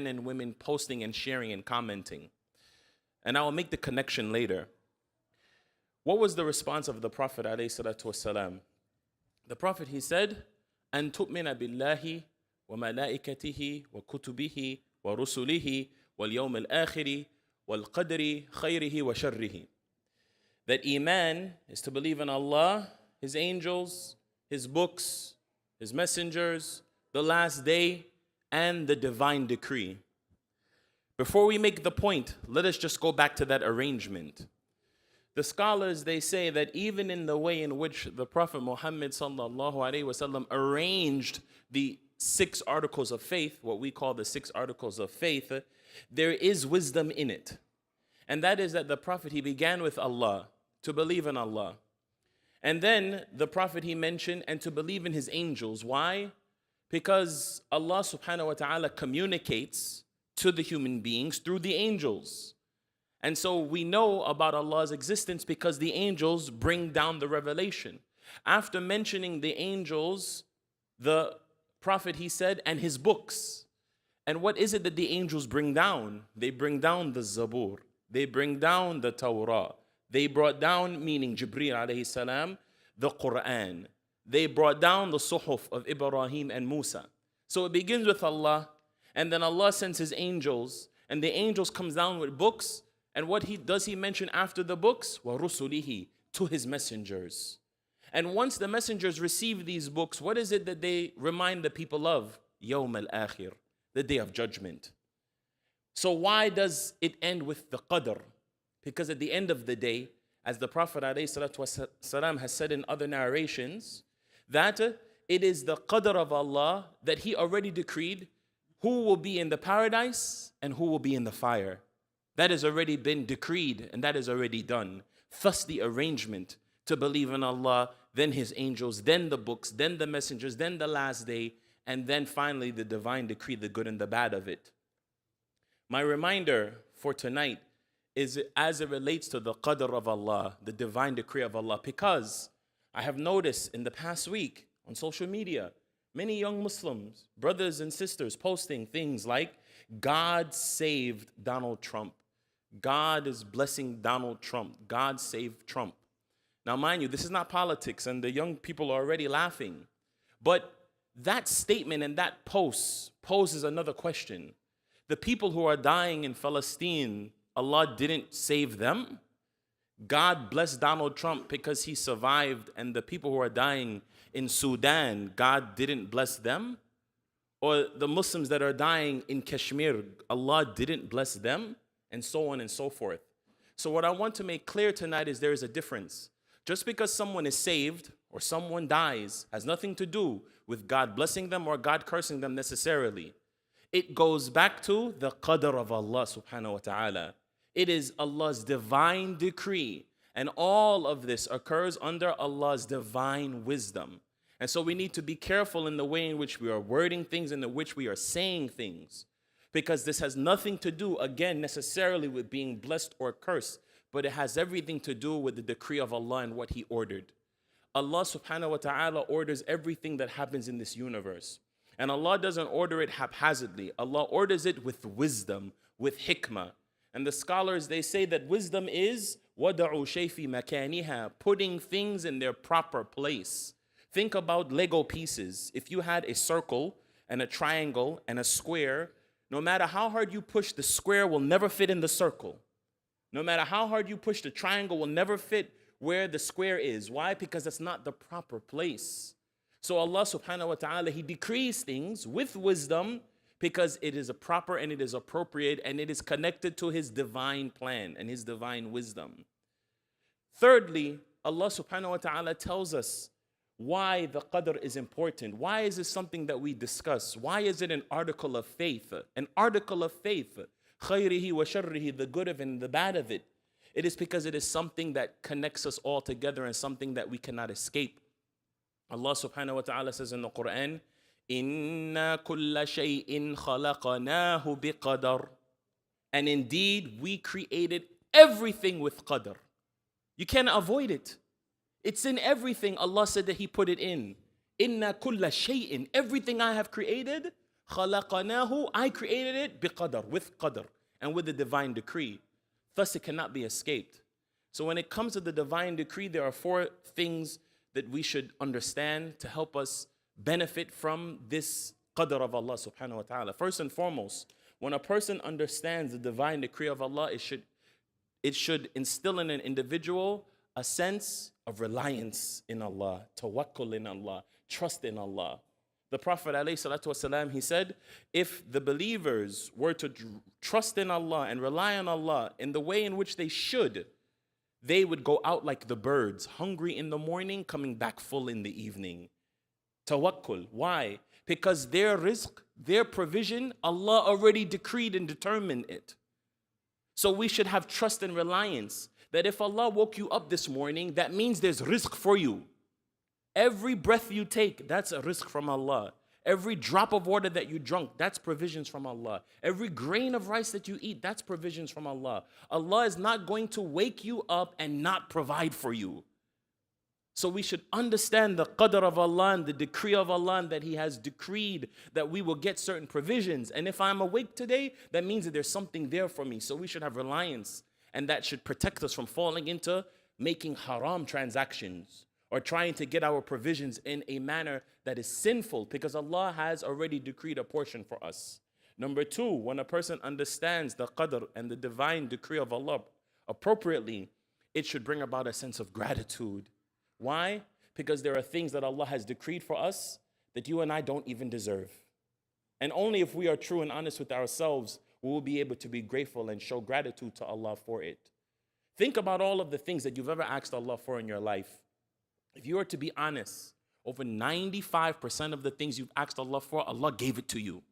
and women posting and sharing and commenting. And I will make the connection later. What was the response of the Prophet ﷺ? The Prophet, he said, أن تؤمن بالله وملائكته وكتبه ورسله واليوم الآخر والقدر خيره وشره. That Iman is to believe in Allah, His angels, His books, His messengers, the last day, and the divine decree. Before we make the point, let us just go back to that arrangement. The scholars, they say that even in the way in which the Prophet Muhammad sallallahu alaihi wasallam arranged the 6 articles of faith, what we call the 6 articles of faith, there is wisdom in it. And that is that the Prophet, he began with Allah, to believe in Allah. And then the Prophet, he mentioned, and to believe in his angels. Why? Because Allah subhanahu wa ta'ala communicates to the human beings through the angels. And so we know about Allah's existence because the angels bring down the revelation. After mentioning the angels, the Prophet, he said, and his books. And what is it that the angels bring down? They bring down the Zabur. They bring down the Torah. They brought down, meaning Jibreel alayhi salam, the Quran. They brought down the Suhuf of Ibrahim and Musa. So it begins with Allah, and then Allah sends his angels, and the angels comes down with books. And what does he mention after the books? وَرُسُلِهِ, to his messengers. And once the messengers receive these books, what is it that they remind the people of? يَوْمَ الْآخِرِ, the day of judgment. So why does it end with the qadr? Because at the end of the day, as the Prophet ﷺ has said in other narrations, that it is the qadr of Allah that He already decreed who will be in the paradise and who will be in the fire. That has already been decreed and that is already done. Thus the arrangement to believe in Allah, then His angels, then the books, then the messengers, then the last day, and then finally the divine decree, the good and the bad of it. My reminder for tonight is as it relates to the qadr of Allah, the divine decree of Allah, because I have noticed in the past week on social media, many young Muslims, brothers and sisters, posting things like, God saved Donald Trump. God is blessing Donald Trump. God saved Trump. Now, mind you, this is not politics, and the young people are already laughing. But that statement and that post poses another question. The people who are dying in Palestine, Allah didn't save them. God blessed Donald Trump because he survived, and the people who are dying in Sudan, God didn't bless them. Or the Muslims that are dying in Kashmir, Allah didn't bless them, and so on and so forth. So what I want to make clear tonight is there is a difference. Just because someone is saved or someone dies has nothing to do with God blessing them or God cursing them necessarily. It goes back to the qadr of Allah subhanahu wa ta'ala. It is Allah's divine decree. And all of this occurs under Allah's divine wisdom. And so we need to be careful in the way in which we are wording things and in which we are saying things. Because this has nothing to do, again, necessarily with being blessed or cursed. But it has everything to do with the decree of Allah and what He ordered. Allah subhanahu wa ta'ala orders everything that happens in this universe. And Allah doesn't order it haphazardly. Allah orders it with wisdom, with hikmah. And the scholars, they say that wisdom is وَدَعُوا شَيْءٍ فِي مَكَانِهَا, putting things in their proper place. Think about Lego pieces. If you had a circle and a triangle and a square, no matter how hard you push, the square will never fit in the circle. No matter how hard you push, the triangle will never fit where the square is. Why? Because that's not the proper place. So Allah subhanahu wa ta'ala, He decrees things with wisdom because it is a proper and it is appropriate and it is connected to His divine plan and His divine wisdom. Thirdly, Allah subhanahu wa ta'ala tells us why the qadr is important. Why is it something that we discuss? Why is it an article of faith? An article of faith. Khayrihi wa sharrihi, the good of it and the bad of it. It is because it is something that connects us all together and something that we cannot escape. Allah subhanahu wa ta'ala says in the Quran, Inna kulla shay'in khalaqnahu biqadar. And indeed, we created everything with qadr. You cannot avoid it. It's in everything. Allah said that He put it in. Inna kulla shay'in, everything I have created, خَلَقَنَاهُ, I created it بِقَدَر, with qadr, and with the divine decree. Thus it cannot be escaped. So when it comes to the divine decree, there are 4 things that we should understand to help us benefit from this qadr of Allah subhanahu wa ta'ala. First and foremost, when a person understands the divine decree of Allah, it should instill in an individual a sense of reliance in Allah, tawakkul in Allah, trust in Allah. The Prophet ﷺ, he said, if the believers were to trust in Allah and rely on Allah in the way in which they should, they would go out like the birds, hungry in the morning, coming back full in the evening. Tawakkul. Why? Because their rizq, their provision, Allah already decreed and determined it. So we should have trust and reliance that if Allah woke you up this morning, that means there's rizq for you. Every breath you take, that's a rizq from Allah. Every drop of water that you drunk, that's provisions from Allah. Every grain of rice that you eat, that's provisions from Allah. Allah is not going to wake you up and not provide for you. So we should understand the qadr of Allah and the decree of Allah, and that He has decreed that we will get certain provisions. And if I'm awake today, that means that there's something there for me. So we should have reliance, and that should protect us from falling into making haram transactions or trying to get our provisions in a manner that is sinful, because Allah has already decreed a portion for us. Number 2, when a person understands the qadr and the divine decree of Allah appropriately, it should bring about a sense of gratitude. Why? Because there are things that Allah has decreed for us that you and I don't even deserve. And only if we are true and honest with ourselves we will be able to be grateful and show gratitude to Allah for it. Think about all of the things that you've ever asked Allah for in your life. If you were to be honest, over 95% of the things you've asked Allah for, Allah gave it to you.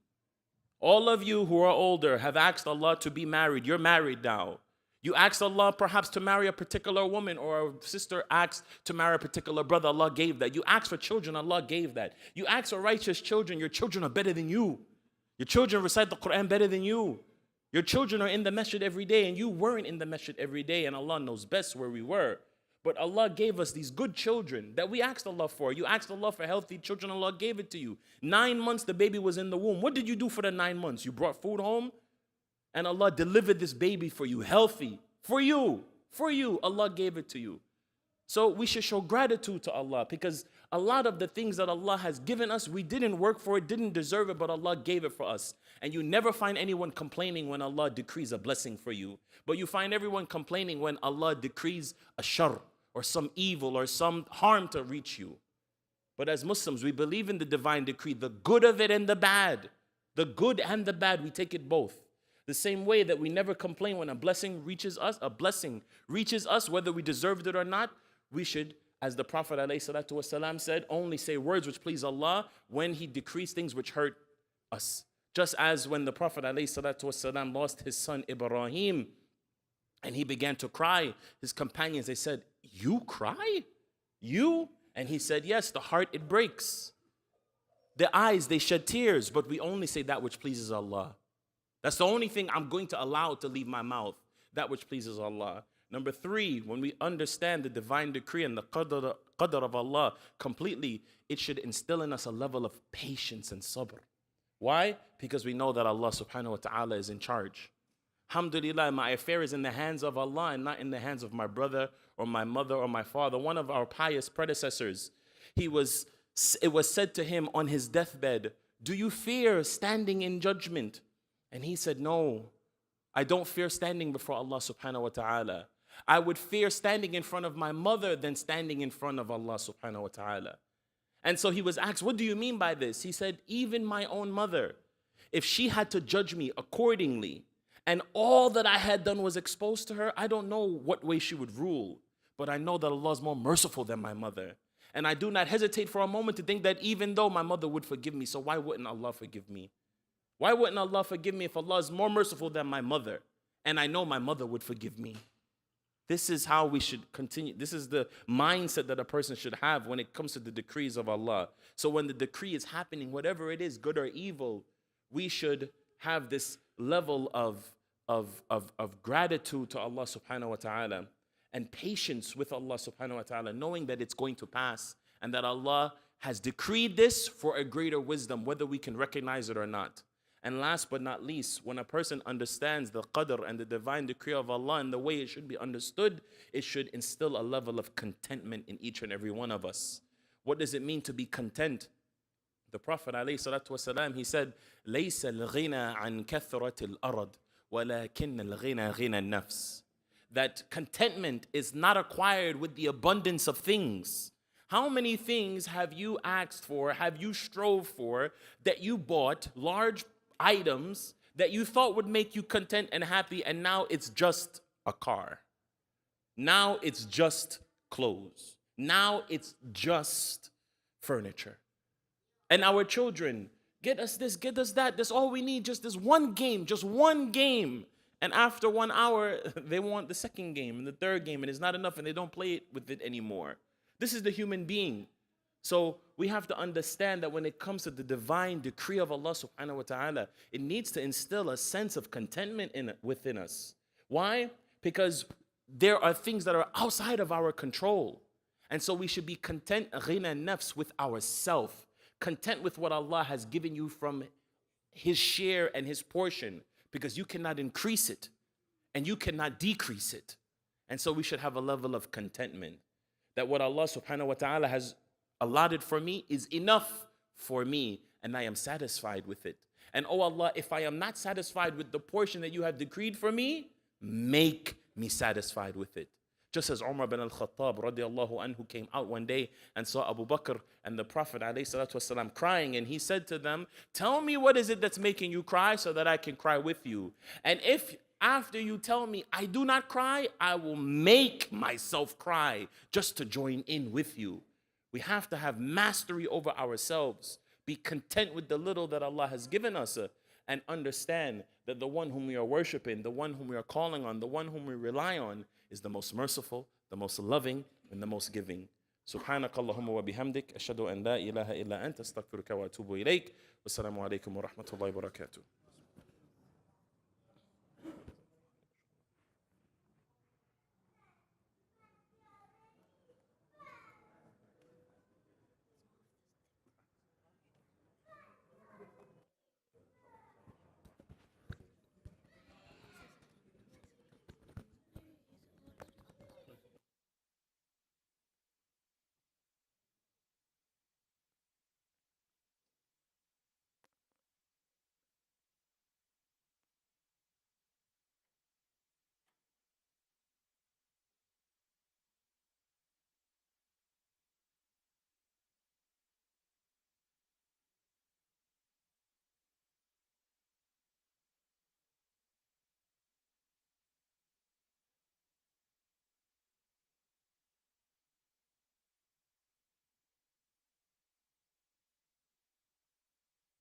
All of you who are older have asked Allah to be married. You're married now. You asked Allah perhaps to marry a particular woman, or a sister asked to marry a particular brother. Allah gave that. You asked for children. Allah gave that. You asked for righteous children. Your children are better than you. Your children recite the Quran better than you. Your children are in the masjid every day, and you weren't in the masjid every day, and Allah knows best where we were. But Allah gave us these good children that we asked Allah for. You asked Allah for healthy children, Allah gave it to you. 9 months the baby was in the womb. What did you do for the 9 months? You brought food home, and Allah delivered this baby for you, healthy. For you, Allah gave it to you. So we should show gratitude to Allah, because a lot of the things that Allah has given us, we didn't work for it, didn't deserve it, but Allah gave it for us. And you never find anyone complaining when Allah decrees a blessing for you. But you find everyone complaining when Allah decrees a shar, or some evil, or some harm to reach you. But as Muslims, we believe in the divine decree, the good of it and the bad. The good and the bad, we take it both. The same way that we never complain when a blessing reaches us, whether we deserved it or not, we should, as the Prophet ﷺ said, only say words which please Allah when He decrees things which hurt us. Just as when the Prophet ﷺ lost his son Ibrahim, and he began to cry, his companions, they said, "You cry? You?" And he said, "Yes, the heart, it breaks. The eyes, they shed tears, but we only say that which pleases Allah." That's the only thing I'm going to allow to leave my mouth, that which pleases Allah. Number 3, when we understand the divine decree and the qadr of Allah completely, it should instill in us a level of patience and sabr. Why? Because we know that Allah subhanahu wa ta'ala is in charge. Alhamdulillah, my affair is in the hands of Allah and not in the hands of my brother or my mother or my father. One of our pious predecessors, it was said to him on his deathbed, "Do you fear standing in judgment?" And he said, "No, I don't fear standing before Allah subhanahu wa ta'ala. I would fear standing in front of my mother than standing in front of Allah subhanahu wa ta'ala." And so he was asked, "What do you mean by this?" He said, "Even my own mother, if she had to judge me accordingly, and all that I had done was exposed to her, I don't know what way she would rule. But I know that Allah is more merciful than my mother. And I do not hesitate for a moment to think that even though my mother would forgive me, so why wouldn't Allah forgive me? Why wouldn't Allah forgive me if Allah is more merciful than my mother? And I know my mother would forgive me." This is how we should continue. This is the mindset that a person should have when it comes to the decrees of Allah. So when the decree is happening, whatever it is, good or evil, we should have this level of gratitude to Allah subhanahu wa ta'ala and patience with Allah subhanahu wa ta'ala, knowing that it's going to pass and that Allah has decreed this for a greater wisdom, whether we can recognize it or not. And last but not least, when a person understands the qadr and the divine decree of Allah and the way it should be understood, it should instill a level of contentment in each and every one of us. What does it mean to be content? The Prophet ﷺ, he said, لَيْسَ الْغِنَى عَنْ كَثْرَةِ الْأَرَضِ وَلَكِنَّ الْغِنَى غِنَى النَّفْسِ. That contentment is not acquired with the abundance of things. How many things have you asked for, have you strove for, that you bought, large items that you thought would make you content and happy, and now it's just a car. Now it's just clothes. Now it's just furniture. And our children, get us this, get us that. That's all we need, just this one game, just one game. And after 1 hour, they want the second game and the third game, and it's not enough, and they don't play it with it anymore. This is the human being. So we have to understand that when it comes to the divine decree of Allah subhanahu wa ta'ala, it needs to instill a sense of contentment within us. Why? Because there are things that are outside of our control. And so we should be content, ghina nafs, with ourself, content with what Allah has given you from His share and His portion, because you cannot increase it and you cannot decrease it. And so we should have a level of contentment that what Allah subhanahu wa ta'ala has allotted for me is enough for me, and I am satisfied with it. And oh Allah, if I am not satisfied with the portion that you have decreed for me, make me satisfied with it. Just as Umar bin al-Khattab radiallahu anhu came out one day and saw Abu Bakr and the Prophet alayhi salatu wasalam crying, and he said to them, tell me what is it that's making you cry so that I can cry with you. And if after you tell me I do not cry, I will make myself cry just to join in with you. We have to have mastery over ourselves, be content with the little that Allah has given us, and understand that the one whom we are worshiping, the one whom we are calling on, the one whom we rely on is the most merciful, the most loving, and the most giving. سبحانك اللهم وبحمدك أشهد أن لا إله إلا أنت أستغفرك وأتوب إليك والسلام عليكم ورحمة الله وبركاته.